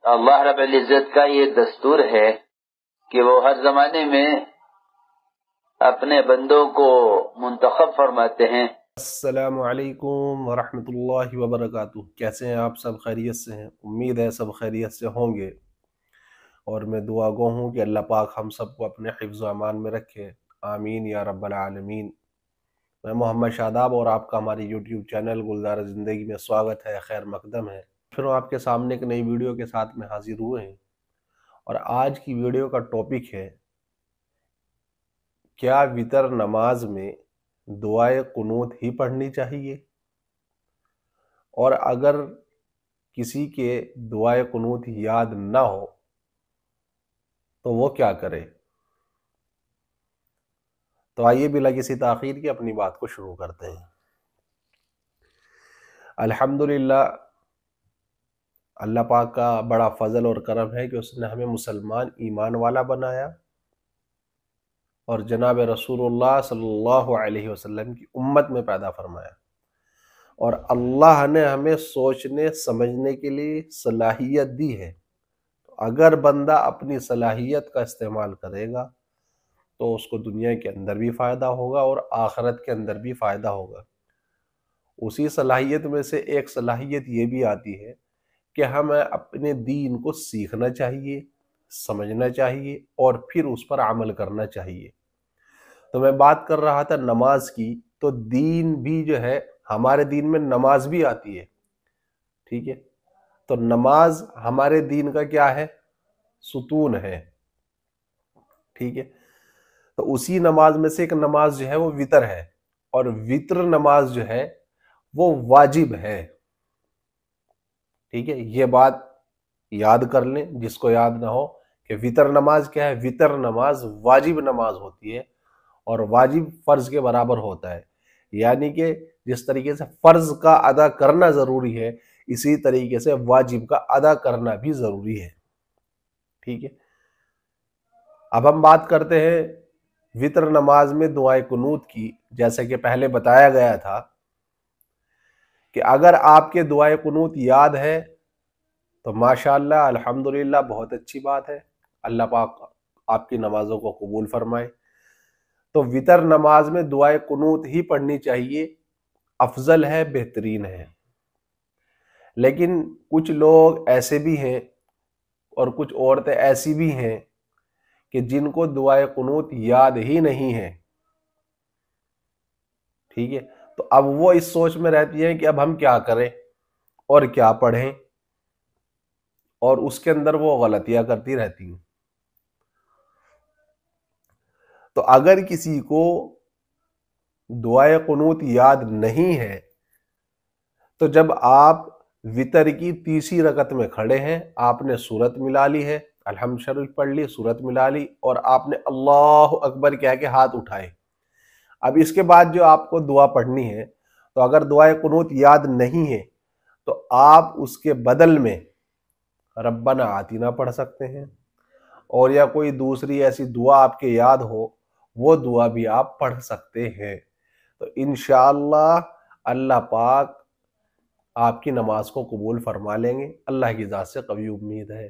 اللہ رب العزت کا یہ دستور ہے کہ وہ ہر زمانے میں اپنے بندوں کو منتخب فرماتے ہیں۔ السلام علیکم ورحمۃ اللہ وبرکاتہ۔ کیسے ہیں آپ؟ سب خیریت سے ہیں؟ امید ہے سب خیریت سے ہوں گے، اور میں دعا گو ہوں کہ اللہ پاک ہم سب کو اپنے حفظ و امان میں رکھے، آمین یا رب العالمین۔ میں محمد شاداب اور آپ کا ہماری یوٹیوب چینل گلزار زندگی میں سواگت ہے، خیر مقدم ہے۔ پھر آپ کے سامنے ایک نئی ویڈیو کے ساتھ میں حاضر ہوئے ہیں، اور آج کی ویڈیو کا ٹاپک ہے کیا وتر نماز میں دعائے قنوت ہی پڑھنی چاہیے، اور اگر کسی کے دعائے قنوت یاد نہ ہو تو وہ کیا کرے؟ تو آئیے بلا کسی تاخیر کی اپنی بات کو شروع کرتے ہیں۔ الحمدللہ، اللہ پاک کا بڑا فضل اور کرم ہے کہ اس نے ہمیں مسلمان ایمان والا بنایا اور جناب رسول اللہ صلی اللہ علیہ وسلم کی امت میں پیدا فرمایا، اور اللہ نے ہمیں سوچنے سمجھنے کے لیے صلاحیت دی ہے۔ اگر بندہ اپنی صلاحیت کا استعمال کرے گا تو اس کو دنیا کے اندر بھی فائدہ ہوگا اور آخرت کے اندر بھی فائدہ ہوگا۔ اسی صلاحیت میں سے ایک صلاحیت یہ بھی آتی ہے کہ ہمیں اپنے دین کو سیکھنا چاہیے، سمجھنا چاہیے، اور پھر اس پر عمل کرنا چاہیے۔ تو میں بات کر رہا تھا نماز کی، تو دین بھی جو ہے، ہمارے دین میں نماز بھی آتی ہے، ٹھیک ہے؟ تو نماز ہمارے دین کا کیا ہے؟ ستون ہے، ٹھیک ہے؟ تو اسی نماز میں سے ایک نماز جو ہے وہ وتر ہے، اور وتر نماز جو ہے وہ واجب ہے، ٹھیک ہے؟ یہ بات یاد کر لیں جس کو یاد نہ ہو کہ وتر نماز کیا ہے۔ وتر نماز واجب نماز ہوتی ہے، اور واجب فرض کے برابر ہوتا ہے، یعنی کہ جس طریقے سے فرض کا ادا کرنا ضروری ہے، اسی طریقے سے واجب کا ادا کرنا بھی ضروری ہے، ٹھیک ہے؟ اب ہم بات کرتے ہیں وتر نماز میں دعائے قنوت کی۔ جیسے کہ پہلے بتایا گیا تھا کہ اگر آپ کے دعائے قنوت یاد ہے تو ماشاءاللہ الحمدللہ بہت اچھی بات ہے، اللہ پاک آپ کی نمازوں کو قبول فرمائے۔ تو وتر نماز میں دعائے قنوت ہی پڑھنی چاہیے، افضل ہے، بہترین ہے۔ لیکن کچھ لوگ ایسے بھی ہیں اور کچھ عورتیں ایسی بھی ہیں کہ جن کو دعائے قنوت یاد ہی نہیں ہے، ٹھیک ہے؟ تو اب وہ اس سوچ میں رہتی ہیں کہ اب ہم کیا کریں اور کیا پڑھیں، اور اس کے اندر وہ غلطیاں کرتی رہتی ہیں۔ تو اگر کسی کو دعائے قنوت یاد نہیں ہے تو جب آپ وتر کی تیسری رکعت میں کھڑے ہیں، آپ نے سورت ملا لی ہے، الحمد شریف پڑھ لی، سورت ملا لی، اور آپ نے اللہ اکبر کہہ کے ہاتھ اٹھائے۔ اب اس کے بعد جو آپ کو دعا پڑھنی ہے، تو اگر دعائے قنوت یاد نہیں ہے تو آپ اس کے بدل میں ربنا آتینا پڑھ سکتے ہیں، اور یا کوئی دوسری ایسی دعا آپ کے یاد ہو وہ دعا بھی آپ پڑھ سکتے ہیں۔ تو انشاءاللہ اللہ پاک آپ کی نماز کو قبول فرما لیں گے، اللہ کی ذات سے قوی امید ہے۔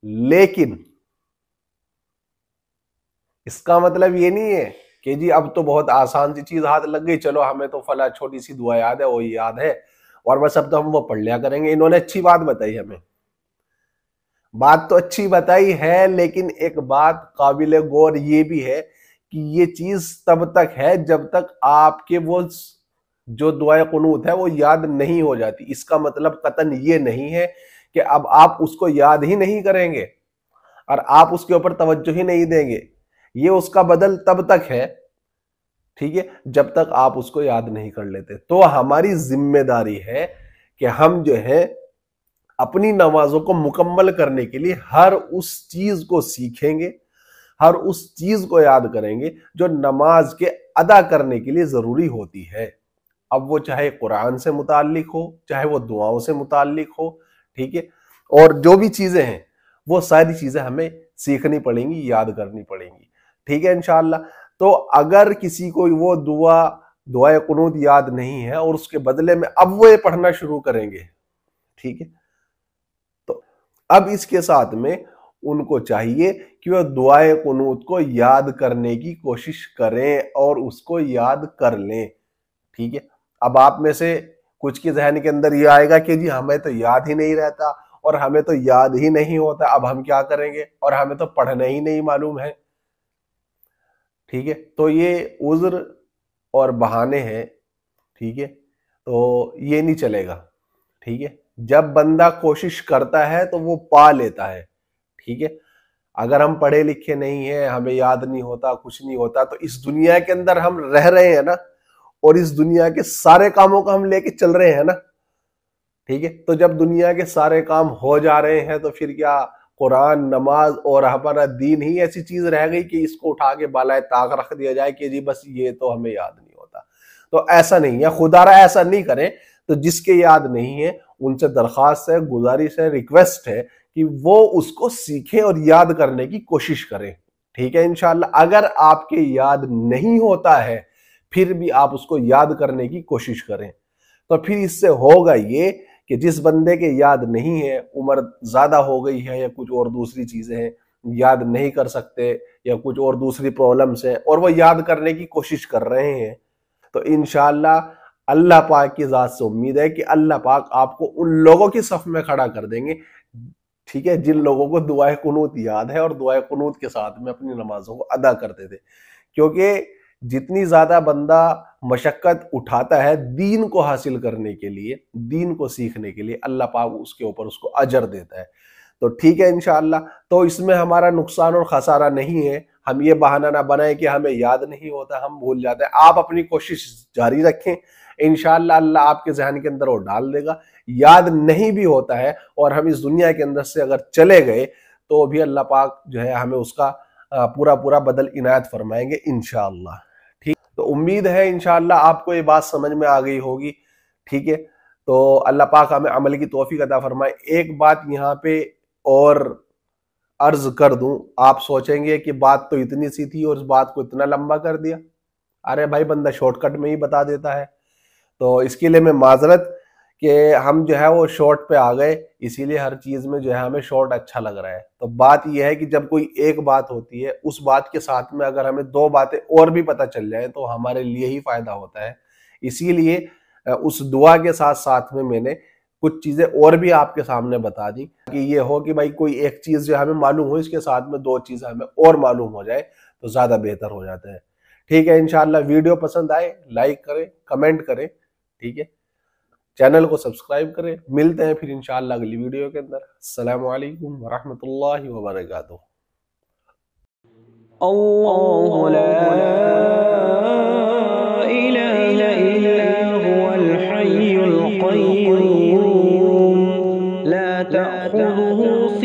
لیکن اس کا مطلب یہ نہیں ہے کہ جی اب تو بہت آسان سی چیز ہاتھ لگ گئی، چلو ہمیں تو فلاں چھوٹی سی دعا یاد ہے، وہی یاد ہے، اور بس اب تو ہم وہ پڑھ لیا کریں گے۔ انہوں نے اچھی بات بتائی، ہمیں بات تو اچھی بتائی ہے، لیکن ایک بات قابل غور یہ بھی ہے کہ یہ چیز تب تک ہے جب تک آپ کے وہ جو دعائے قنوت ہے وہ یاد نہیں ہو جاتی۔ اس کا مطلب قطعاً یہ نہیں ہے کہ اب آپ اس کو یاد ہی نہیں کریں گے اور آپ اس کے اوپر توجہ ہی نہیں دیں گے۔ یہ اس کا بدل تب تک ہے، ٹھیک ہے، جب تک آپ اس کو یاد نہیں کر لیتے۔ تو ہماری ذمہ داری ہے کہ ہم جو ہے اپنی نمازوں کو مکمل کرنے کے لیے ہر اس چیز کو سیکھیں گے، ہر اس چیز کو یاد کریں گے جو نماز کے ادا کرنے کے لیے ضروری ہوتی ہے۔ اب وہ چاہے قرآن سے متعلق ہو، چاہے وہ دعاؤں سے متعلق ہو، ٹھیک ہے، اور جو بھی چیزیں ہیں وہ ساری چیزیں ہمیں سیکھنی پڑیں گی، یاد کرنی پڑیں گی، ٹھیک ہے انشاءاللہ۔ تو اگر کسی کو وہ دعائے قنوت یاد نہیں ہے اور اس کے بدلے میں اب وہ یہ پڑھنا شروع کریں گے، ٹھیک ہے، تو اب اس کے ساتھ میں ان کو چاہیے کہ وہ دعائے قنوت کو یاد کرنے کی کوشش کریں اور اس کو یاد کر لیں. ٹھیک ہے. اب آپ میں سے کچھ کے ذہن کے اندر یہ آئے گا کہ جی ہمیں تو یاد ہی نہیں رہتا اور ہمیں تو یاد ہی نہیں ہوتا, اب ہم کیا کریں گے, اور ہمیں تو پڑھنا ہی نہیں معلوم ہے. ٹھیک ہے. تو یہ عذر اور بہانے ہیں. ٹھیک ہے. تو یہ نہیں چلے گا. ٹھیک ہے. جب بندہ کوشش کرتا ہے تو وہ پا لیتا ہے. ٹھیک ہے. اگر ہم پڑھے لکھے نہیں ہیں, ہمیں یاد نہیں ہوتا, کچھ نہیں ہوتا, تو اس دنیا کے اندر ہم رہ رہے ہیں نا, اور اس دنیا کے سارے کاموں کو ہم لے کے چل رہے ہیں نا. ٹھیک ہے. تو جب دنیا کے سارے کام ہو جا رہے ہیں تو پھر کیا قرآن, نماز اور ہمارا دین ہی ایسی چیز رہ گئی کہ اس کو اٹھا کے بالائے طاق رکھ دیا جائے کہ جی بس یہ تو ہمیں یاد نہیں ہوتا؟ تو ایسا نہیں ہے. خدا را ایسا نہیں کریں. تو جس کے یاد نہیں ہے ان سے درخواست ہے, گزارش ہے, ریکویسٹ ہے کہ وہ اس کو سیکھیں اور یاد کرنے کی کوشش کریں. ٹھیک ہے. انشاءاللہ اگر آپ کے یاد نہیں ہوتا ہے پھر بھی آپ اس کو یاد کرنے کی کوشش کریں. تو پھر اس سے ہوگا یہ کہ جس بندے کے یاد نہیں ہے, عمر زیادہ ہو گئی ہے یا کچھ اور دوسری چیزیں ہیں, یاد نہیں کر سکتے یا کچھ اور دوسری پرابلمس ہیں, اور وہ یاد کرنے کی کوشش کر رہے ہیں, تو انشاءاللہ اللہ پاک کی ذات سے امید ہے کہ اللہ پاک آپ کو ان لوگوں کی صف میں کھڑا کر دیں گے. ٹھیک ہے. جن لوگوں کو دعائے قنوت یاد ہے اور دعائے قنوت کے ساتھ میں اپنی نمازوں کو ادا کرتے تھے. کیونکہ جتنی زیادہ بندہ مشقت اٹھاتا ہے دین کو حاصل کرنے کے لیے, دین کو سیکھنے کے لیے, اللہ پاک اس کے اوپر اس کو اجر دیتا ہے. تو ٹھیک ہے انشاءاللہ. تو اس میں ہمارا نقصان اور خسارہ نہیں ہے. ہم یہ بہانہ نہ بنائیں کہ ہمیں یاد نہیں ہوتا, ہم بھول جاتے ہیں. آپ اپنی کوشش جاری رکھیں, انشاءاللہ اللہ آپ کے ذہن کے اندر وہ ڈال دے گا. یاد نہیں بھی ہوتا ہے اور ہم اس دنیا کے اندر سے اگر چلے گئے تو بھی اللہ پاک جو ہے ہمیں اس کا پورا بدل عنایت فرمائیں گے انشاءاللہ. ٹھیک. تو امید ہے انشاءاللہ آپ کو یہ بات سمجھ میں آ گئی ہوگی. ٹھیک ہے. تو اللہ پاک ہمیں عمل کی توفیق عطا فرمائے. ایک بات یہاں پہ اور عرض کر دوں, آپ سوچیں گے کہ بات تو اتنی سی تھی اور اس بات کو اتنا لمبا کر دیا. ارے بھائی بندہ شارٹ کٹ میں ہی بتا دیتا ہے. تو اس کے لیے میں معذرت کہ ہم جو ہے وہ شارٹ پہ آ گئے, اسی لیے ہر چیز میں جو ہے ہمیں شارٹ اچھا لگ رہا ہے. تو بات یہ ہے کہ جب کوئی ایک بات ہوتی ہے اس بات کے ساتھ میں اگر ہمیں دو باتیں اور بھی پتہ چل جائیں تو ہمارے لیے ہی فائدہ ہوتا ہے. اسی لیے اس دعا کے ساتھ میں نے کچھ چیزیں اور بھی آپ کے سامنے بتا دی کہ یہ ہو کہ بھائی کوئی ایک چیز جو ہمیں معلوم ہو اس کے ساتھ میں دو چیزیں ہمیں اور معلوم ہو جائے تو زیادہ بہتر ہو جاتا ہے. ٹھیک ہے. انشاءاللہ ویڈیو پسند آئے لائک کریں, کمنٹ کریں. ٹھیک ہے. چینل کو سبسکرائب کریں. ملتے ہیں پھر انشاءاللہ اگلی ویڈیو کے اندر. السلام علیکم ورحمۃ اللہ وبرکاتہ. اللہ لا الہ الا هو الحی القیوم لا تأخذه